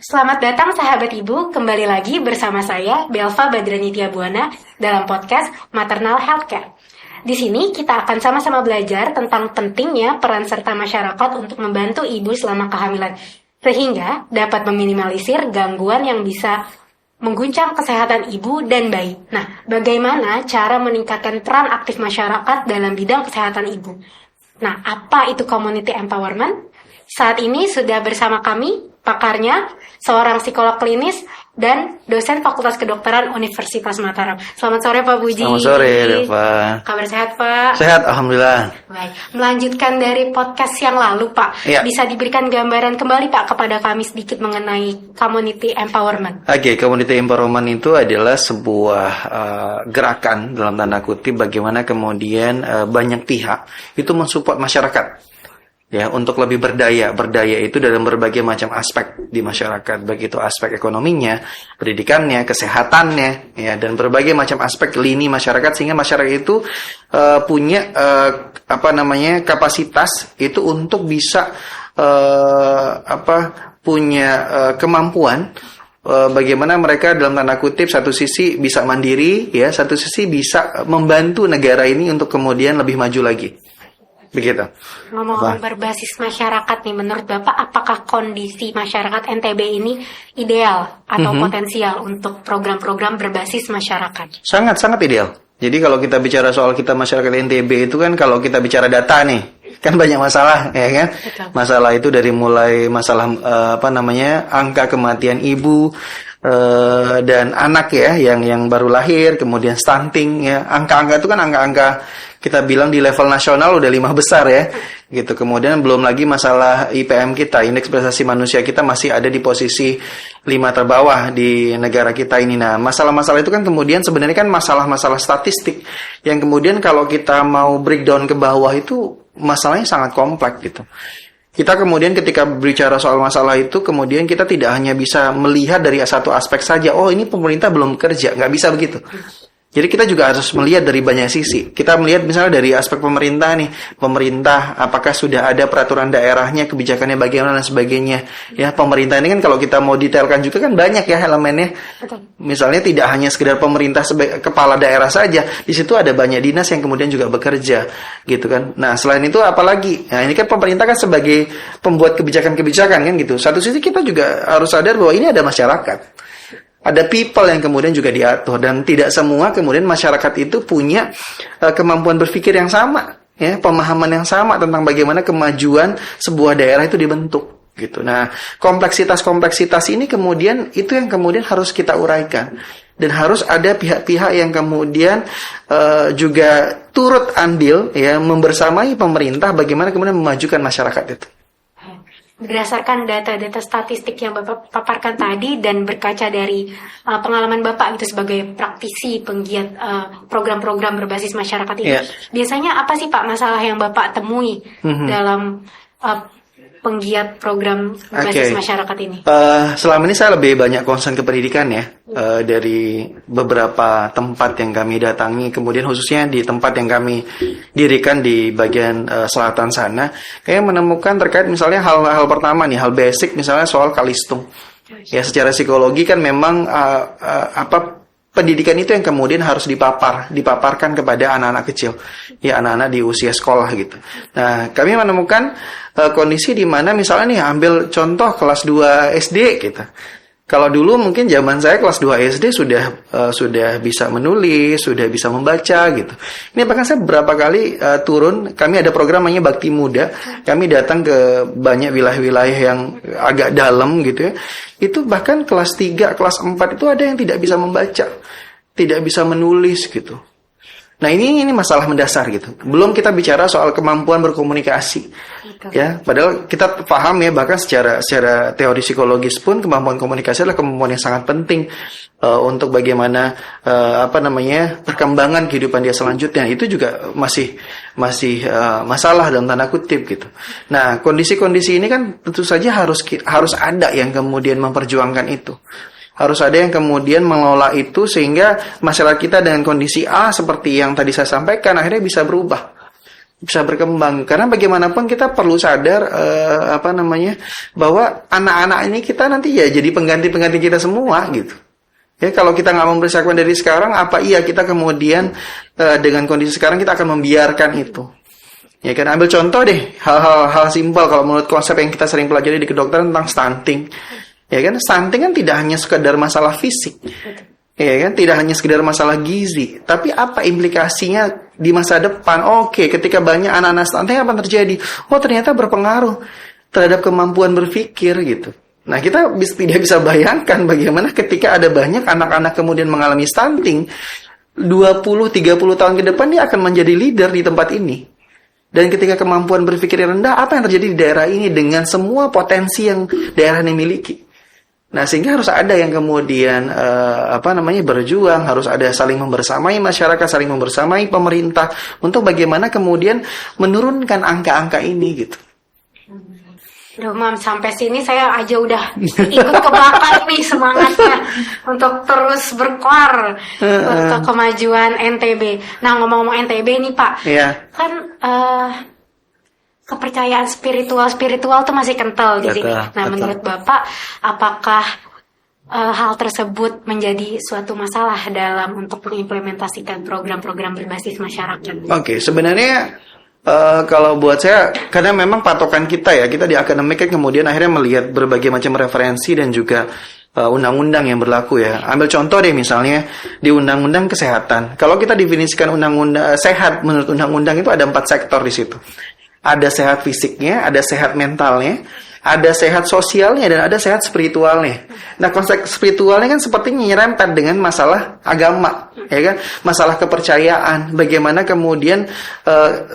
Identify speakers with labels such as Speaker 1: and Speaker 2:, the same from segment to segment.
Speaker 1: Selamat datang sahabat ibu, kembali lagi bersama saya Belva Badranitya Buana dalam podcast Maternal Healthcare. Di sini kita akan sama-sama belajar tentang pentingnya peran serta masyarakat untuk membantu ibu selama kehamilan, sehingga dapat meminimalisir gangguan yang bisa mengguncang kesehatan ibu dan bayi. Nah, bagaimana cara meningkatkan peran aktif masyarakat dalam bidang kesehatan ibu? Nah, apa itu community empowerment? Saat ini sudah bersama kami pakarnya, seorang psikolog klinis dan dosen Fakultas Kedokteran Universitas Mataram. Selamat sore Pak Puji.
Speaker 2: Selamat sore Deva.
Speaker 1: Kabar sehat Pak?
Speaker 2: Sehat, alhamdulillah.
Speaker 1: Baik, melanjutkan dari podcast yang lalu Pak,
Speaker 2: ya.
Speaker 1: Bisa diberikan gambaran kembali Pak kepada kami sedikit mengenai community empowerment.
Speaker 2: Oke, community empowerment itu adalah sebuah gerakan dalam tanda kutip bagaimana kemudian banyak pihak itu mensupport masyarakat. Ya, untuk lebih berdaya itu dalam berbagai macam aspek di masyarakat, baik itu aspek ekonominya, pendidikannya, kesehatannya, ya, dan berbagai macam aspek lini masyarakat sehingga masyarakat itu punya kapasitas itu untuk bisa punya kemampuan bagaimana mereka dalam tanda kutip satu sisi bisa mandiri, ya, satu sisi bisa membantu negara ini untuk kemudian lebih maju lagi. Begitu.
Speaker 1: Ngomong-ngomong berbasis masyarakat nih, menurut Bapak apakah kondisi masyarakat NTB ini ideal atau potensial untuk program-program berbasis masyarakat?
Speaker 2: Sangat ideal. Jadi kalau kita bicara soal kita masyarakat NTB itu kan kalau kita bicara data nih, kan banyak masalah, ya kan? Betul. Masalah itu dari mulai masalah angka kematian ibu dan anak ya yang baru lahir, kemudian stunting ya. Angka-angka itu kan angka-angka kita bilang di level nasional udah 5 besar ya, gitu. Kemudian belum lagi masalah IPM kita, indeks prestasi manusia kita masih ada di posisi 5 terbawah di negara kita ini. Nah, masalah-masalah itu kan kemudian sebenarnya kan masalah-masalah statistik yang kemudian kalau kita mau breakdown ke bawah itu masalahnya sangat kompleks gitu. Kita kemudian ketika bicara soal masalah itu, kemudian kita tidak hanya bisa melihat dari satu aspek saja. Oh, ini pemerintah belum bekerja, nggak bisa begitu. Jadi kita juga harus melihat dari banyak sisi. Kita melihat misalnya dari aspek pemerintah nih. Pemerintah apakah sudah ada peraturan daerahnya, kebijakannya bagaimana dan sebagainya. Ya, pemerintah ini kan kalau kita mau detailkan juga kan banyak ya elemennya. Misalnya tidak hanya sekedar pemerintah sebagai kepala daerah saja. Di situ ada banyak dinas yang kemudian juga bekerja, gitu kan. Nah, selain itu apalagi? Nah, ini kan pemerintah kan sebagai pembuat kebijakan-kebijakan kan gitu. Satu sisi kita juga harus sadar bahwa ini ada masyarakat. Ada people yang kemudian juga diatur dan tidak semua kemudian masyarakat itu punya kemampuan berpikir yang sama, ya, pemahaman yang sama tentang bagaimana kemajuan sebuah daerah itu dibentuk, gitu. Nah, kompleksitas ini kemudian itu yang kemudian harus kita uraikan dan harus ada pihak-pihak yang kemudian juga turut andil, ya, membersamai pemerintah bagaimana kemudian memajukan masyarakat itu.
Speaker 1: Berdasarkan data-data statistik yang Bapak paparkan tadi dan berkaca dari pengalaman Bapak itu sebagai praktisi penggiat program-program berbasis masyarakat ini, biasanya apa sih Pak masalah yang Bapak temui dalam penggiat program berbasis masyarakat ini?
Speaker 2: Selama ini saya lebih banyak concern ke pendidikan ya, dari beberapa tempat yang kami datangi, kemudian khususnya di tempat yang kami dirikan di bagian selatan sana, kayak menemukan terkait misalnya hal-hal pertama nih, hal basic misalnya soal kalistung. Ya, secara psikologi kan memang pendidikan itu yang kemudian harus dipaparkan kepada anak-anak kecil, ya, anak-anak di usia sekolah gitu. Nah, kami menemukan kondisi di mana misalnya nih ambil contoh kelas 2 SD gitu. Kalau dulu mungkin zaman saya kelas 2 SD sudah bisa menulis, sudah bisa membaca gitu. Ini bahkan saya beberapa kali turun, kami ada program namanya Bakti Muda. Kami datang ke banyak wilayah-wilayah yang agak dalam gitu ya. Itu bahkan kelas 3, kelas 4 itu ada yang tidak bisa membaca, tidak bisa menulis gitu. Nah, ini masalah mendasar gitu. Belum kita bicara soal kemampuan berkomunikasi. Ya, padahal kita paham ya, bahkan secara teori psikologis pun kemampuan komunikasi adalah kemampuan yang sangat penting untuk bagaimana perkembangan kehidupan dia selanjutnya. Itu juga masih masalah dalam tanda kutip gitu. Nah, kondisi-kondisi ini kan tentu saja harus ada yang kemudian memperjuangkan itu. Harus ada yang kemudian mengelola itu sehingga masyarakat kita dengan kondisi A seperti yang tadi saya sampaikan akhirnya bisa berubah. bisa berkembang. Karena bagaimanapun kita perlu sadar bahwa anak-anak ini kita nanti ya jadi pengganti kita semua gitu. Ya, kalau kita nggak mempersiapkan dari sekarang, apa iya kita kemudian dengan kondisi sekarang kita akan membiarkan itu? Ya kan, ambil contoh deh, hal-hal simpel kalau menurut konsep yang kita sering pelajari di kedokteran tentang stunting. Ya kan, stunting kan tidak hanya sekedar masalah fisik. Ya kan, tidak hanya sekedar masalah gizi, tapi apa implikasinya di masa depan? Oke, ketika banyak anak-anak stunting apa yang terjadi? Oh, ternyata berpengaruh terhadap kemampuan berpikir gitu. Nah, kita tidak bisa bayangkan bagaimana ketika ada banyak anak-anak kemudian mengalami stunting, 20-30 tahun ke depan dia akan menjadi leader di tempat ini. Dan ketika kemampuan berpikir rendah, apa yang terjadi di daerah ini dengan semua potensi yang daerah ini miliki? Nah, sehingga harus ada yang kemudian berjuang, harus ada saling membersamai masyarakat, saling membersamai pemerintah untuk bagaimana kemudian menurunkan angka-angka ini gitu.
Speaker 1: Duh, Mam, sampai sini saya aja udah ikut kebakar nih semangatnya untuk terus berkoar untuk kemajuan NTB. Nah, ngomong-ngomong NTB nih Pak, kan kepercayaan spiritual tuh masih kental di sini. Nah, menurut Bapak, apakah hal tersebut menjadi suatu masalah dalam untuk mengimplementasikan program-program berbasis masyarakat?
Speaker 2: Oke, sebenarnya kalau buat saya, karena memang patokan kita di akademik kan kemudian akhirnya melihat berbagai macam referensi dan juga undang-undang yang berlaku ya. Ambil contoh deh misalnya di undang-undang kesehatan. Kalau kita definisikan undang-undang sehat menurut undang-undang itu ada 4 sektor di situ. Ada sehat fisiknya, ada sehat mentalnya, ada sehat sosialnya, dan ada sehat spiritualnya. Nah, konsep spiritualnya kan sepertinya nyerempet dengan masalah agama, ya kan? Masalah kepercayaan. Bagaimana kemudian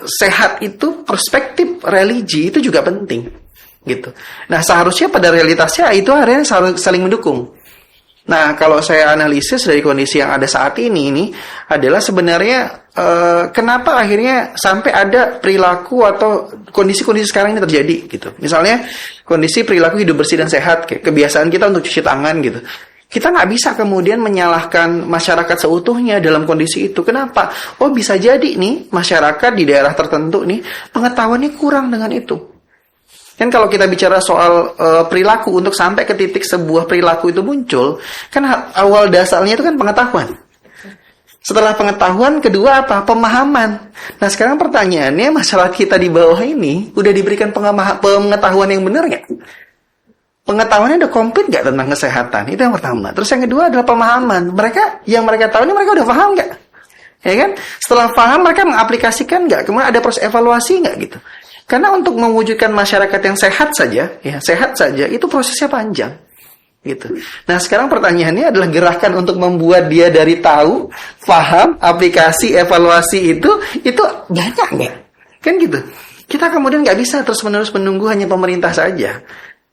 Speaker 2: sehat itu perspektif religi itu juga penting, gitu. Nah, seharusnya pada realitasnya itu akhirnya saling mendukung. Nah, kalau saya analisis dari kondisi yang ada saat ini adalah sebenarnya kenapa akhirnya sampai ada perilaku atau kondisi-kondisi sekarang ini terjadi gitu. Misalnya kondisi perilaku hidup bersih dan sehat, kayak kebiasaan kita untuk cuci tangan gitu. Kita nggak bisa kemudian menyalahkan masyarakat seutuhnya dalam kondisi itu. Kenapa? Oh, bisa jadi nih masyarakat di daerah tertentu nih pengetahuannya kurang dengan itu. Kan kalau kita bicara soal perilaku untuk sampai ke titik sebuah perilaku itu muncul, kan awal dasarnya itu kan pengetahuan. Setelah pengetahuan, kedua apa? Pemahaman. Nah, sekarang pertanyaannya, masyarakat kita di bawah ini udah diberikan pengetahuan yang benar nggak? Pengetahuannya udah komplit nggak tentang kesehatan? Itu yang pertama. Terus yang kedua adalah pemahaman. Yang mereka tahu ini mereka udah paham nggak? Ya kan? Setelah paham, mereka mengaplikasikan nggak? Kemudian ada proses evaluasi nggak gitu? Karena untuk mewujudkan masyarakat yang sehat saja, itu prosesnya panjang, gitu. Nah, sekarang pertanyaannya adalah gerakan untuk membuat dia dari tahu, paham, aplikasi, evaluasi itu banyak nggak? Kan gitu. Kita kemudian nggak bisa terus-menerus menunggu hanya pemerintah saja.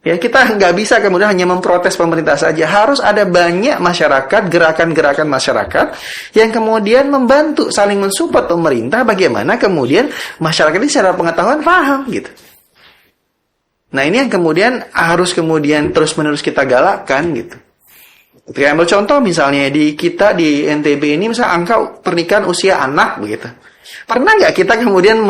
Speaker 2: Ya, kita nggak bisa kemudian hanya memprotes pemerintah saja. Harus ada banyak masyarakat, gerakan-gerakan masyarakat yang kemudian membantu saling mensupport pemerintah bagaimana kemudian masyarakat ini secara pengetahuan paham gitu. Nah, ini yang kemudian harus kemudian terus-menerus kita galakkan gitu. Kita ambil contoh misalnya di NTB ini misalnya angka pernikahan usia anak begitu. Pernah nggak kita kemudian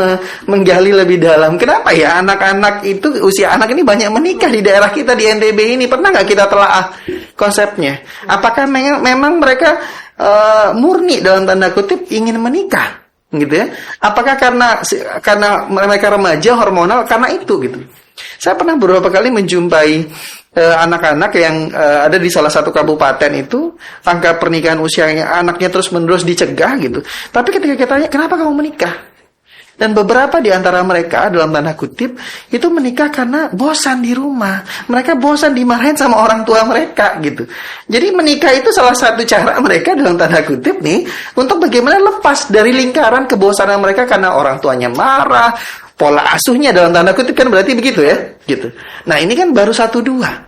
Speaker 2: menggali lebih dalam? Kenapa ya anak-anak itu, usia anak ini banyak menikah di daerah kita di NTB ini? Pernah nggak kita telaah konsepnya? Apakah memang mereka murni dalam tanda kutip ingin menikah, gitu ya? Apakah karena mereka remaja hormonal karena itu gitu? Saya pernah beberapa kali menjumpai anak-anak yang ada di salah satu kabupaten itu, angka pernikahan usia anaknya terus-menerus dicegah gitu. Tapi ketika kita tanya, kenapa kamu menikah? Dan beberapa di antara mereka, dalam tanda kutip, itu menikah karena bosan di rumah. Mereka bosan dimarahin sama orang tua mereka gitu. Jadi menikah itu salah satu cara mereka dalam tanda kutip nih, untuk bagaimana lepas dari lingkaran kebosanan mereka karena orang tuanya marah, pola asuhnya dalam tanda kutip kan berarti begitu ya, gitu. Nah, ini kan baru 1-2.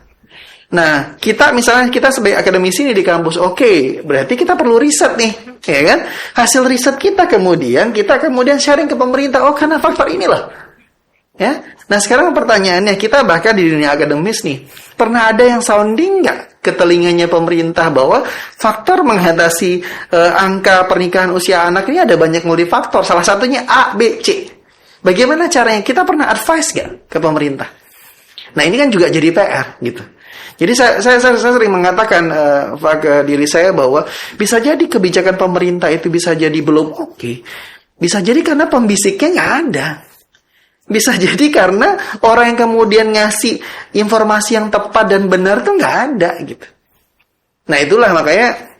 Speaker 2: Nah, kita sebagai akademisi nih di kampus, oke, berarti kita perlu riset nih, ya kan? Hasil riset kita kemudian sharing ke pemerintah. Oh, karena faktor inilah. Ya. Nah, sekarang pertanyaannya, kita bahkan di dunia akademis nih, pernah ada yang sounding nggak ke telinganya pemerintah bahwa faktor mengatasi angka pernikahan usia anak ini ada banyak multifaktor. Salah satunya A, B, C. Bagaimana caranya? Kita pernah advice gak ke pemerintah? Nah ini kan juga jadi PR gitu. Jadi saya sering mengatakan ke diri saya bahwa bisa jadi kebijakan pemerintah itu bisa jadi belum oke. Bisa jadi karena pembisiknya nggak ada. Bisa jadi karena orang yang kemudian ngasih informasi yang tepat dan benar tuh nggak ada gitu. Nah itulah makanya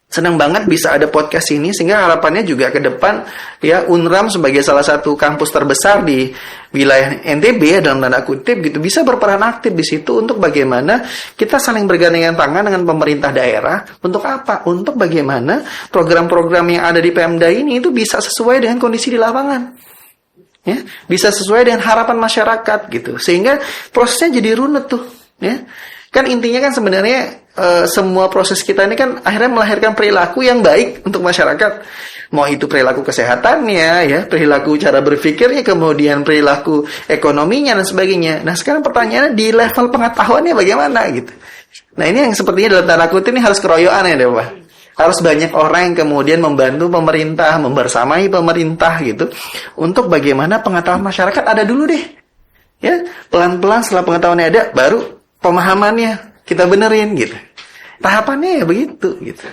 Speaker 2: senang banget bisa ada podcast ini, sehingga harapannya juga ke depan ya UNRAM sebagai salah satu kampus terbesar di wilayah NTB dalam tanda kutip gitu bisa berperan aktif di situ untuk bagaimana kita saling bergandengan tangan dengan pemerintah daerah untuk apa? Untuk bagaimana program-program yang ada di Pemda ini itu bisa sesuai dengan kondisi di lapangan. Ya, bisa sesuai dengan harapan masyarakat gitu. Sehingga prosesnya jadi runut tuh, ya. Kan intinya kan sebenarnya semua proses kita ini kan akhirnya melahirkan perilaku yang baik untuk masyarakat. Mau itu perilaku kesehatannya, ya, perilaku cara berpikirnya, kemudian perilaku ekonominya dan sebagainya. Nah sekarang pertanyaannya di level pengetahuannya bagaimana gitu. Nah ini yang sepertinya dalam tanda kutip ini harus keroyokan ya deh Pak. Harus banyak orang yang kemudian membantu pemerintah, membersamai pemerintah gitu. Untuk bagaimana pengetahuan masyarakat ada dulu deh. Ya, pelan-pelan setelah pengetahuannya ada, baru pemahamannya kita benerin gitu. Tahapannya ya begitu gitu.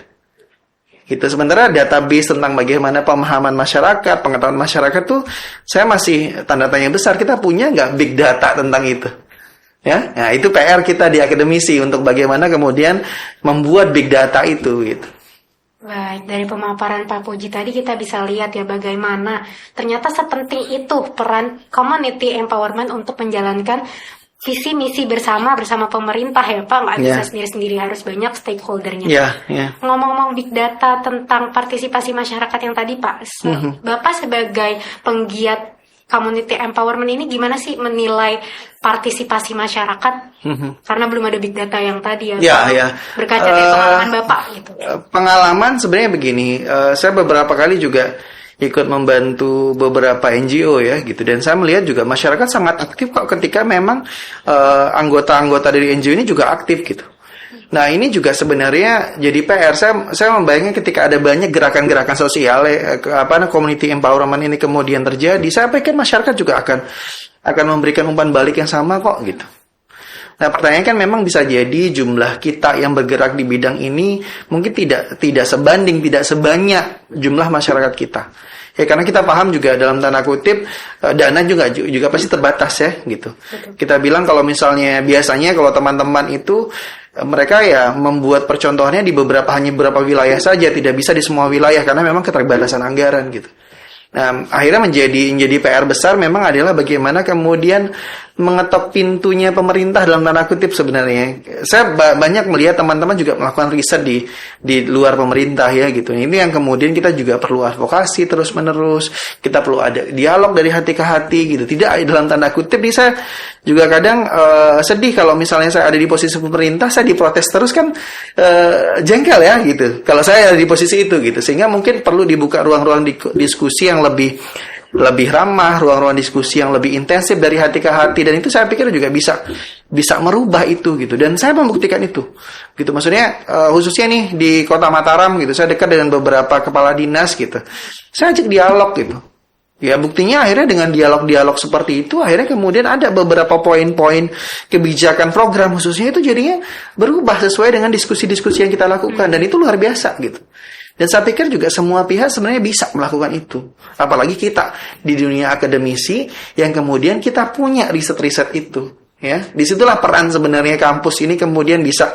Speaker 2: Gitu. Sementara database tentang bagaimana pemahaman masyarakat, pengetahuan masyarakat tuh saya masih tanda tanya besar. Kita punya nggak big data tentang itu? Ya, nah itu PR kita di akademisi untuk bagaimana kemudian membuat big data itu gitu.
Speaker 1: Baik, dari pemaparan Pak Puji tadi kita bisa lihat ya bagaimana ternyata sepenting itu peran community empowerment untuk menjalankan visi misi bersama pemerintah ya Pak, nggak bisa sendiri-sendiri, harus banyak stakeholdernya. Ngomong-ngomong big data tentang partisipasi masyarakat yang tadi Pak, Bapak sebagai penggiat community empowerment ini gimana sih menilai partisipasi masyarakat? Karena belum ada big data yang tadi ya. Berkaca dari pengalaman Bapak gitu.
Speaker 2: Pengalaman sebenarnya begini, saya beberapa kali juga ikut membantu beberapa NGO ya gitu, dan saya melihat juga masyarakat sangat aktif kok ketika memang anggota-anggota dari NGO ini juga aktif gitu. Nah ini juga sebenarnya jadi PR. Saya membayangkan ketika ada banyak gerakan-gerakan sosial, community empowerment ini kemudian terjadi, saya pikir masyarakat juga akan memberikan umpan balik yang sama kok gitu. Nah pertanyaannya kan memang bisa jadi jumlah kita yang bergerak di bidang ini mungkin tidak sebanding, tidak sebanyak jumlah masyarakat kita. Ya karena kita paham juga dalam tanda kutip dana juga pasti terbatas ya gitu. Kita bilang kalau misalnya biasanya kalau teman-teman itu mereka ya membuat percontohannya di hanya beberapa wilayah saja, tidak bisa di semua wilayah karena memang keterbatasan anggaran gitu. Nah, akhirnya menjadi PR besar memang adalah bagaimana kemudian mengetok pintunya pemerintah dalam tanda kutip sebenarnya. Saya banyak melihat teman-teman juga melakukan riset di luar pemerintah ya gitu. Ini yang kemudian kita juga perlu advokasi terus-menerus. Kita perlu ada dialog dari hati ke hati gitu. Tidak dalam tanda kutip saya juga kadang sedih kalau misalnya saya ada di posisi pemerintah, saya diprotes terus kan jengkel ya gitu. Kalau saya ada di posisi itu gitu. Sehingga mungkin perlu dibuka ruang-ruang diskusi yang lebih ramah, ruang-ruang diskusi yang lebih intensif dari hati ke hati, dan itu saya pikir juga bisa merubah itu gitu, dan saya membuktikan itu gitu. Maksudnya khususnya nih di Kota Mataram gitu, saya dekat dengan beberapa kepala dinas gitu, saya ajak dialog gitu. Ya buktinya akhirnya dengan dialog-dialog seperti itu akhirnya kemudian ada beberapa poin-poin kebijakan program khususnya itu jadinya berubah sesuai dengan diskusi-diskusi yang kita lakukan, dan itu luar biasa gitu. Dan saya pikir juga semua pihak sebenarnya bisa melakukan itu. Apalagi kita di dunia akademisi yang kemudian kita punya riset-riset itu. Ya, disitulah peran sebenarnya kampus ini kemudian bisa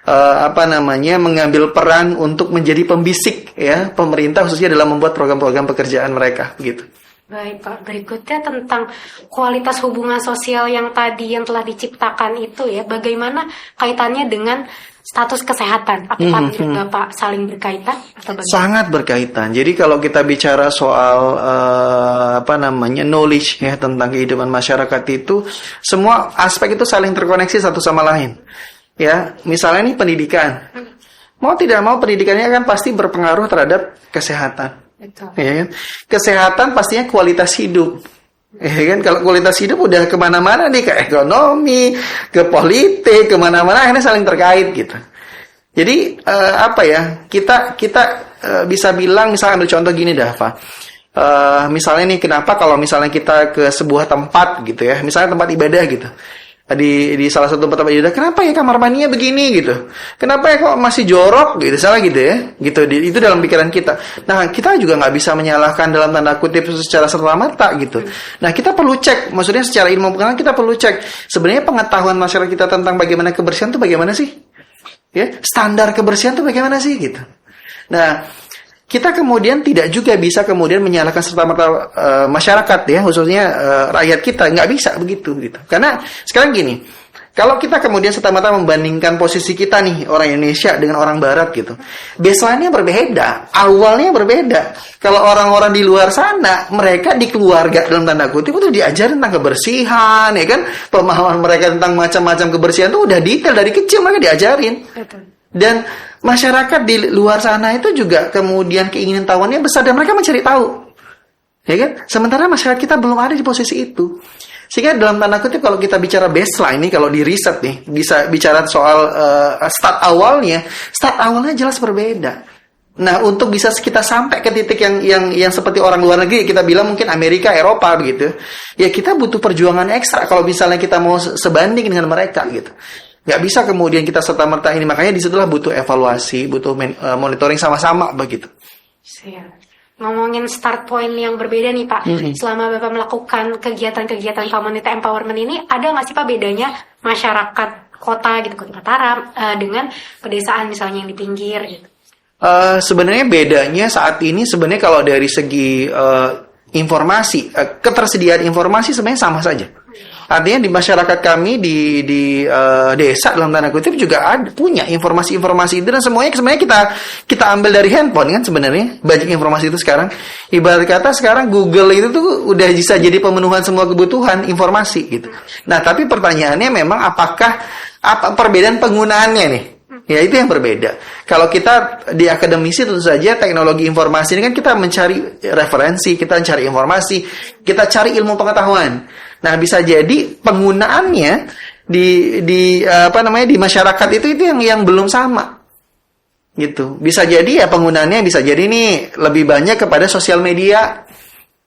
Speaker 2: mengambil peran untuk menjadi pembisik ya pemerintah khususnya dalam membuat program-program pekerjaan mereka gitu.
Speaker 1: Baik Pak, berikutnya tentang kualitas hubungan sosial yang telah diciptakan itu ya, bagaimana kaitannya dengan status kesehatan? Apakah menurut Bapak saling berkaitan atau bagaimana? Sangat
Speaker 2: berkaitan. Jadi kalau kita bicara soal knowledge ya tentang kehidupan masyarakat itu, semua aspek itu saling terkoneksi satu sama lain. Ya, misalnya nih pendidikan. Mau tidak mau pendidikannya kan pasti berpengaruh terhadap kesehatan.
Speaker 1: Betul.
Speaker 2: Ya kan? Kesehatan pastinya kualitas hidup. Ya kan, kalau kualitas hidup udah kemana-mana nih, ke ekonomi, ke politik, kemana-mana akhirnya saling terkait gitu. Jadi kita bisa bilang, misalnya ambil contoh gini dah Pak, misalnya nih, kenapa kalau misalnya kita ke sebuah tempat gitu ya, misalnya tempat ibadah gitu, di salah satu tempat ibadah, kenapa ya kamar mandinya begini gitu, kenapa ya kok masih jorok gitu, salah gitu ya, gitu, itu dalam pikiran kita. Nah, kita juga nggak bisa menyalahkan dalam tanda kutip secara serta-merta gitu. Nah, kita perlu cek, maksudnya secara ilmu pengetahuan kita perlu cek sebenarnya pengetahuan masyarakat kita tentang bagaimana kebersihan itu bagaimana sih, ya, standar kebersihan itu bagaimana sih gitu. Nah, kita kemudian tidak juga bisa kemudian menyalahkan serta-merta masyarakat ya, khususnya rakyat kita, nggak bisa begitu gitu. Karena sekarang gini, kalau kita kemudian serta-merta membandingkan posisi kita nih, orang Indonesia dengan orang Barat gitu, baseline-nya berbeda, awalnya berbeda. Kalau orang-orang di luar sana, mereka di keluarga dalam tanda kutip itu diajarin tentang kebersihan, ya kan, pemahaman mereka tentang macam-macam kebersihan itu udah detail dari kecil mereka diajarin. Betul. Dan masyarakat di luar sana itu juga kemudian keinginan tahuannya besar dan mereka mencari tahu, ya kan? Sementara masyarakat kita belum ada di posisi itu. Sehingga dalam tanda kutip kalau kita bicara baseline nih, kalau di riset nih, bisa bicara soal start awalnya jelas berbeda. Nah, untuk bisa kita sampai ke titik yang seperti orang luar negeri, kita bilang mungkin Amerika, Eropa begitu, ya kita butuh perjuangan ekstra kalau misalnya kita mau sebanding dengan mereka gitu. Nggak bisa kemudian kita serta-merta ini. Makanya disitulah butuh evaluasi, butuh monitoring sama-sama begitu.
Speaker 1: Siap. Ngomongin start point yang berbeda nih Pak. Selama Bapak melakukan kegiatan-kegiatan community empowerment ini, ada nggak sih Pak bedanya masyarakat kota gitu, Kota Mataram, dengan pedesaan misalnya yang di pinggir gitu?
Speaker 2: Sebenarnya bedanya saat ini sebenarnya kalau dari segi informasi, ketersediaan informasi sebenarnya sama saja. Artinya di masyarakat kami di desa dalam tanda kutip juga punya informasi-informasi itu, dan semuanya sebenarnya kita ambil dari handphone kan. Sebenarnya banyak informasi itu sekarang. Ibarat kata sekarang Google itu tuh udah bisa jadi pemenuhan semua kebutuhan informasi gitu. Nah, tapi pertanyaannya memang apa perbedaan penggunaannya nih? Ya, itu yang berbeda. Kalau kita di akademisi tentu saja teknologi informasi ini kan kita mencari referensi, kita mencari informasi, kita cari ilmu pengetahuan. Nah, bisa jadi penggunaannya di masyarakat itu yang belum sama. Gitu. Bisa jadi ya penggunaannya bisa jadi nih lebih banyak kepada sosial media.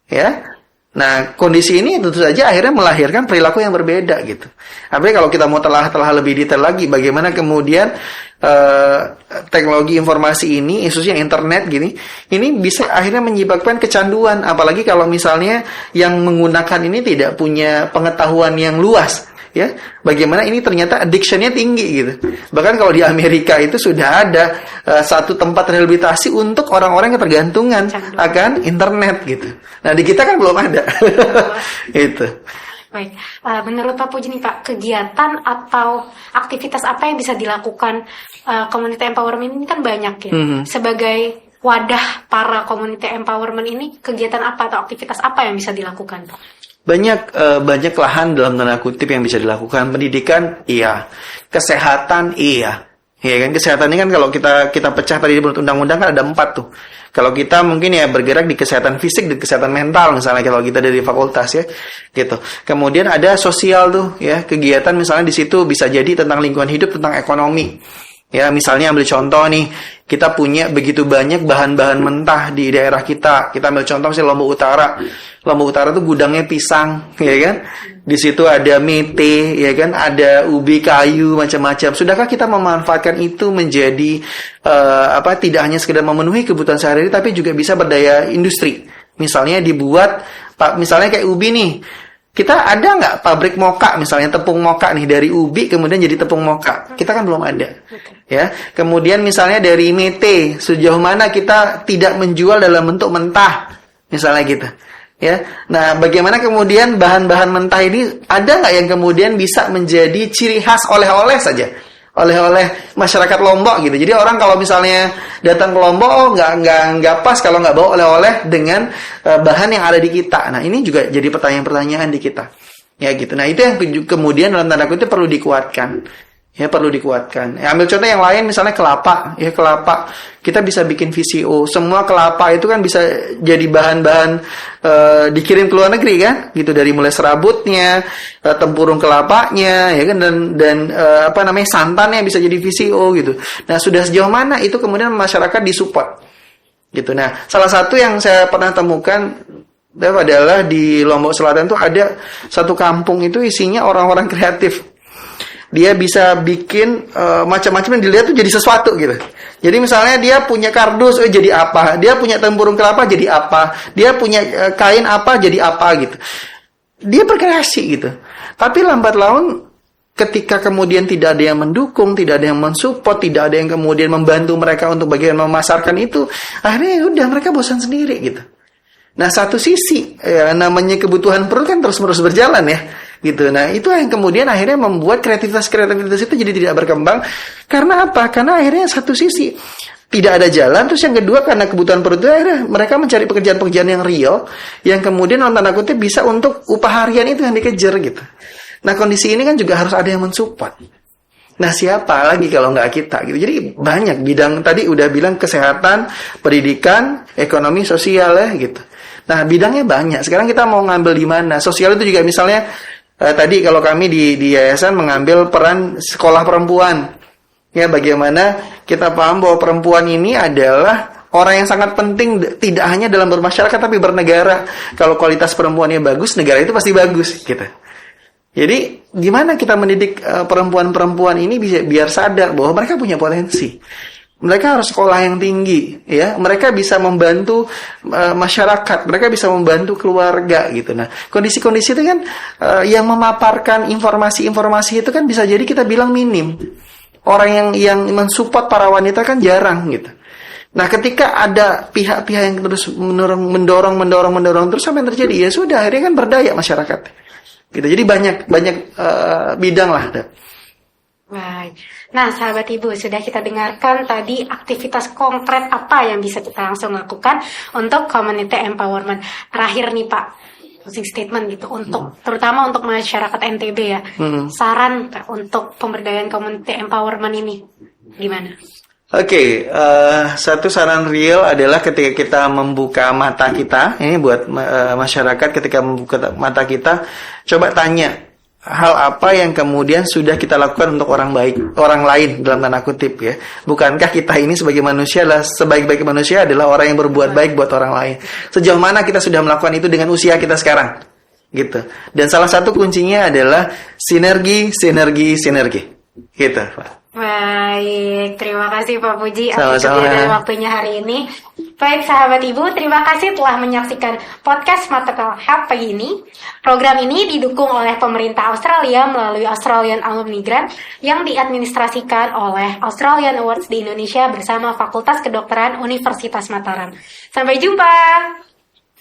Speaker 2: Ya. Nah, kondisi ini tentu saja akhirnya melahirkan perilaku yang berbeda gitu. Tapi kalau kita mau telah lebih detail lagi, bagaimana kemudian teknologi informasi ini, khususnya internet gini, ini bisa akhirnya menyebabkan kecanduan. Apalagi kalau misalnya yang menggunakan ini tidak punya pengetahuan yang luas. Ya, bagaimana ini ternyata addiction-nya tinggi gitu. Bahkan kalau di Amerika itu sudah ada satu tempat rehabilitasi untuk orang-orang yang tergantungan akan internet gitu. Nah, di kita kan belum ada. Itu.
Speaker 1: Baik, menurut Pak Puji nih Pak, kegiatan atau aktivitas apa yang bisa dilakukan community empowerment ini kan banyak ya. Sebagai wadah para community empowerment ini, kegiatan apa atau aktivitas apa yang bisa dilakukan Pak?
Speaker 2: Banyak lahan dalam tanda kutip yang bisa dilakukan. Pendidikan, iya. Kesehatan, iya. Ya kan, kesehatan ini kan kalau kita pecah tadi menurut undang-undang kan ada 4 tuh. Kalau kita mungkin ya bergerak di kesehatan fisik dan kesehatan mental misalnya kalau kita dari fakultas ya, gitu. Kemudian ada sosial tuh ya, kegiatan misalnya di situ bisa jadi tentang lingkungan hidup, tentang ekonomi. Ya, misalnya ambil contoh nih, kita punya begitu banyak bahan-bahan mentah di daerah kita. Kita ambil contoh misalnya Lombok Utara. Lombok Utara tuh gudangnya pisang, ya kan? Di situ ada mete, ya kan? Ada ubi kayu macam-macam. Sudahkah kita memanfaatkan itu menjadi tidak hanya sekedar memenuhi kebutuhan sehari-hari, tapi juga bisa berdaya industri. Misalnya dibuat, misalnya kayak ubi nih. Kita ada nggak pabrik moka misalnya, tepung moka nih dari ubi kemudian jadi tepung moka? Kita kan belum ada. Ya. Kemudian misalnya dari mete, sejauh mana kita tidak menjual dalam bentuk mentah, misalnya gitu. Ya. Nah, bagaimana kemudian bahan-bahan mentah ini ada nggak yang kemudian bisa menjadi ciri khas oleh-oleh saja? Oleh-oleh masyarakat Lombok gitu. Jadi orang kalau misalnya datang ke Lombok, nggak pas kalau nggak bawa oleh-oleh dengan bahan yang ada di kita. Nah, ini juga jadi pertanyaan-pertanyaan di kita. Ya gitu. Nah, itu yang kemudian dalam tanda kutip perlu dikuatkan. Ya, perlu dikuatkan. Ya, ambil contoh yang lain misalnya kelapa. Ya, kelapa. Kita bisa bikin VCO. Semua kelapa itu kan bisa jadi bahan-bahan dikirim ke luar negeri kan? Gitu, dari mulai serabutnya, tempurung kelapanya, ya kan, dan santannya bisa jadi VCO gitu. Nah, sudah sejauh mana itu kemudian masyarakat disupport. Gitu. Nah, salah satu yang saya pernah temukan adalah di Lombok Selatan tuh ada satu kampung itu isinya orang-orang kreatif. Dia bisa bikin macam-macam yang dilihat tuh jadi sesuatu gitu. Jadi misalnya dia punya kardus, jadi apa? Dia punya tempurung kelapa, jadi apa? Dia punya kain apa, jadi apa gitu. Dia berkreasi gitu. Tapi lambat laun ketika kemudian tidak ada yang mendukung, tidak ada yang mensupport, tidak ada yang kemudian membantu mereka untuk bagian memasarkan itu, akhirnya ya udah mereka bosan sendiri gitu. Nah, satu sisi ya, namanya kebutuhan perut kan terus-menerus berjalan ya, gitu. Nah, itu yang kemudian akhirnya membuat kreativitas itu jadi tidak berkembang. Karena apa? Karena akhirnya satu sisi tidak ada jalan, terus yang kedua karena kebutuhan perut itu akhirnya mereka mencari pekerjaan-pekerjaan yang real, yang kemudian dalam tanda kutip bisa untuk upah harian itu yang dikejar gitu. Nah, kondisi ini kan juga harus ada yang mensupport. Nah, siapa lagi kalau nggak kita gitu. Jadi banyak bidang, tadi udah bilang kesehatan, pendidikan, ekonomi, sosial ya gitu. Nah, bidangnya banyak. Sekarang kita mau ngambil di mana? Sosial itu juga misalnya tadi kalau kami di yayasan mengambil peran sekolah perempuan. Ya, bagaimana kita paham bahwa perempuan ini adalah orang yang sangat penting tidak hanya dalam bermasyarakat tapi bernegara. Kalau kualitas perempuannya bagus, negara itu pasti bagus gitu. Jadi gimana kita mendidik perempuan-perempuan ini bisa biar sadar bahwa mereka punya potensi. Mereka harus sekolah yang tinggi, ya. Mereka bisa membantu masyarakat, mereka bisa membantu keluarga gitu. Nah, kondisi-kondisi itu kan yang memaparkan informasi-informasi itu kan bisa jadi kita bilang minim. Orang yang mensupport para wanita kan jarang gitu. Nah, ketika ada pihak-pihak yang terus mendorong terus apa yang terjadi? Ya sudah, akhirnya kan berdaya masyarakat. Gitu. Jadi banyak bidang lah.
Speaker 1: Baik. Nah, sahabat ibu, sudah kita dengarkan tadi aktivitas konkret apa yang bisa kita langsung lakukan untuk community empowerment. Terakhir nih Pak, closing statement gitu untuk terutama untuk masyarakat NTB ya. Saran Pak untuk pemberdayaan community empowerment ini gimana?
Speaker 2: Oke, satu saran real adalah ketika kita membuka mata kita, ini buat masyarakat ketika membuka mata kita, coba tanya hal apa yang kemudian sudah kita lakukan untuk orang lain dalam tanda kutip ya. Bukankah kita ini sebagai manusia adalah sebaik-baik manusia adalah orang yang berbuat baik buat orang lain. Sejauh mana kita sudah melakukan itu dengan usia kita sekarang, gitu. Dan salah satu kuncinya adalah sinergi, gitu, Pak.
Speaker 1: Baik, terima kasih Pak Puji atas
Speaker 2: Sama-sama.
Speaker 1: waktunya hari ini. Baik sahabat ibu, terima kasih telah menyaksikan podcast Maternal Health pagi ini. Program ini didukung oleh pemerintah Australia melalui Australian Alumni Grant yang diadministrasikan oleh Australian Awards di Indonesia bersama Fakultas Kedokteran Universitas Mataram. Sampai jumpa!